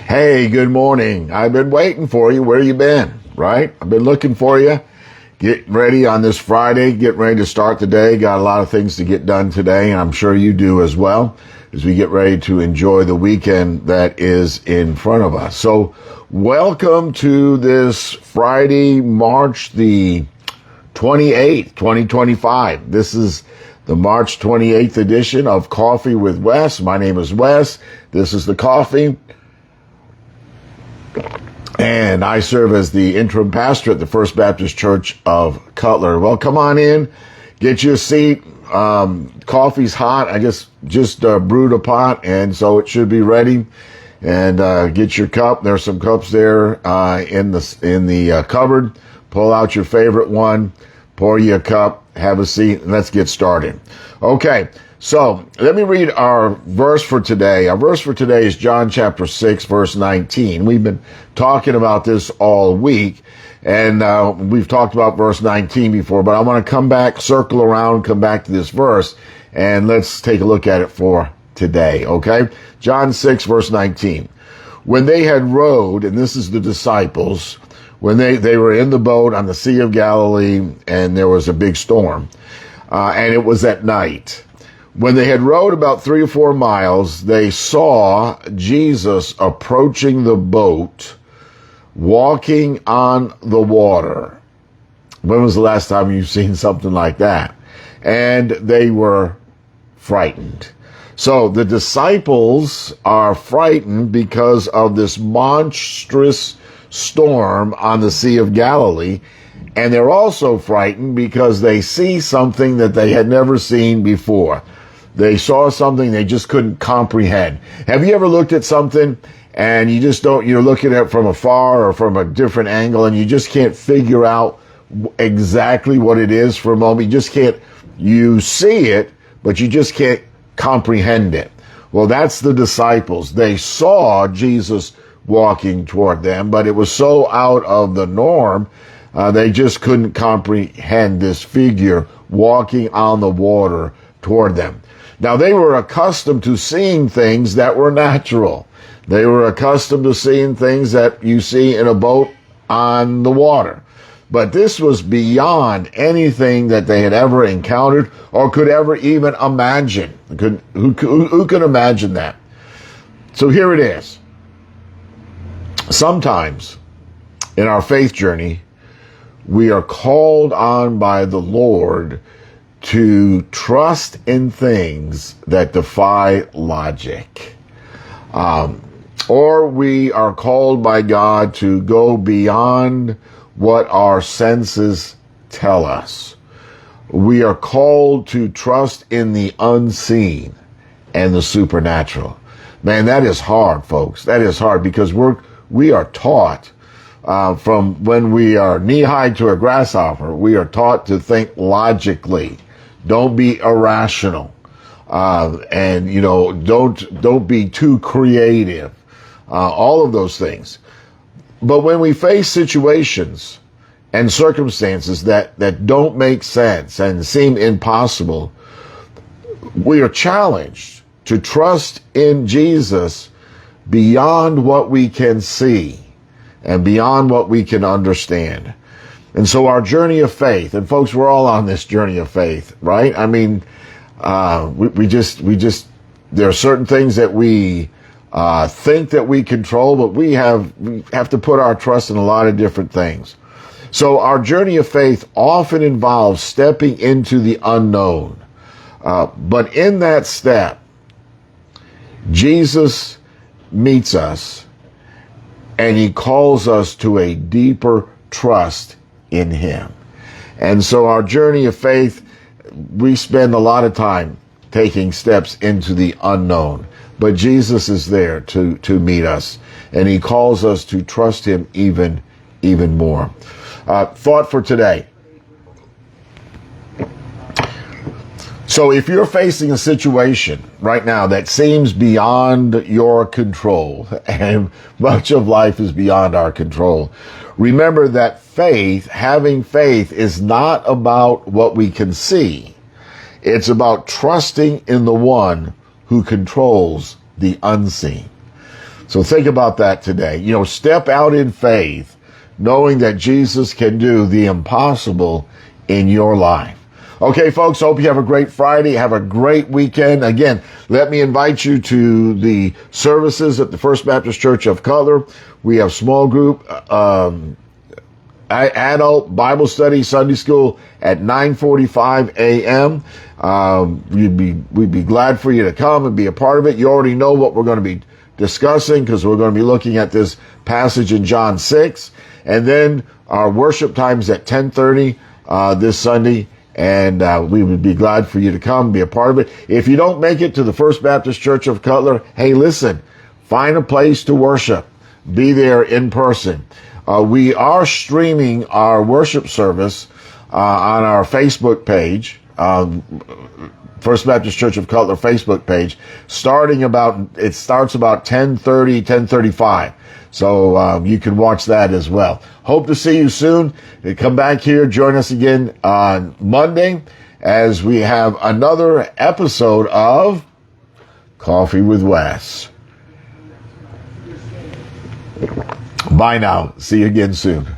Hey, good morning. I've been waiting for you. Where you been? Right? I've been looking for you. Get ready on this Friday. Get ready to start the day. Got a lot of things to get done today, and I'm sure you do as well, as we get ready to enjoy the weekend that is in front of us. So welcome to this Friday, March the 28th, 2025. This is the March 28th edition of Coffee with Wes. My name is Wes. This is the coffee. And I serve as the interim pastor at the First Baptist Church of Cutler. Well, come on in, get you a seat. Coffee's hot. I just brewed a pot, and so it should be ready. And get your cup. There's some cups there in the cupboard. Pull out your favorite one, pour you a cup, have a seat, and let's get started. Okay. So let me read our verse for today. Our verse for today is John chapter 6, verse 19. We've been talking about this all week, and we've talked about verse 19 before, but I want to come back, circle around, come back to this verse, and let's take a look at it for today, okay? John 6, verse 19. When they had rowed, and this is the disciples, when they were in the boat on the Sea of Galilee, and there was a big storm, and it was at night. When they had rowed about 3 or 4 miles, they saw Jesus approaching the boat, walking on the water. When was the last time you've seen something like that? And they were frightened. So the disciples are frightened because of this monstrous storm on the Sea of Galilee. And they're also frightened because they see something that they had never seen before. They saw something they just couldn't comprehend. Have you ever looked at something and you're looking at it from afar or from a different angle and you just can't figure out exactly what it is for a moment? You see it, but you just can't comprehend it. Well, that's the disciples. They saw Jesus walking toward them, but it was so out of the norm, they just couldn't comprehend this figure walking on the water toward them. Now, they were accustomed to seeing things that were natural. They were accustomed to seeing things that you see in a boat on the water. But this was beyond anything that they had ever encountered or could ever even imagine. Who could imagine that? So here it is. Sometimes in our faith journey, we are called on by the Lord to trust in things that defy logic. Or we are called by God to go beyond what our senses tell us. We are called to trust in the unseen and the supernatural. Man, that is hard, folks. That is hard because we are taught from when we are knee-high to a grasshopper, we are taught to think logically. Don't be irrational, and don't be too creative. All of those things. But when we face situations and circumstances that don't make sense and seem impossible, we are challenged to trust in Jesus beyond what we can see and beyond what we can understand. And so our journey of faith, and folks, we're all on this journey of faith, right? I mean, there are certain things that we think that we control, but we have to put our trust in a lot of different things. So our journey of faith often involves stepping into the unknown. But in that step, Jesus meets us and he calls us to a deeper trust in him. And so our journey of faith, we spend a lot of time taking steps into the unknown. But Jesus is there to meet us, and he calls us to trust him even more. Thought for today. So if you're facing a situation right now that seems beyond your control, and much of life is beyond our control, remember that having faith is not about what we can see. It's about trusting in the one who controls the unseen. So think about that today. You know, step out in faith, knowing that Jesus can do the impossible in your life. Okay, folks, hope you have a great Friday. Have a great weekend. Again, let me invite you to the services at the First Baptist Church of Cutler. We have small group, adult Bible study, Sunday school at 9:45 a.m. We'd be glad for you to come and be a part of it. You already know what we're going to be discussing because we're going to be looking at this passage in John 6. And then our worship times at 10:30 this Sunday. And we would be glad for you to come, be a part of it. If you don't make it to the First Baptist Church of Cutler, hey, listen, find a place to worship. Be there in person. We are streaming our worship service on our Facebook page, First Baptist Church of Cutler Facebook page, it starts about 10:30, 10:35. So you can watch that as well. Hope to see you soon. Come back here, join us again on Monday as we have another episode of Coffee with Wes. Bye now. See you again soon.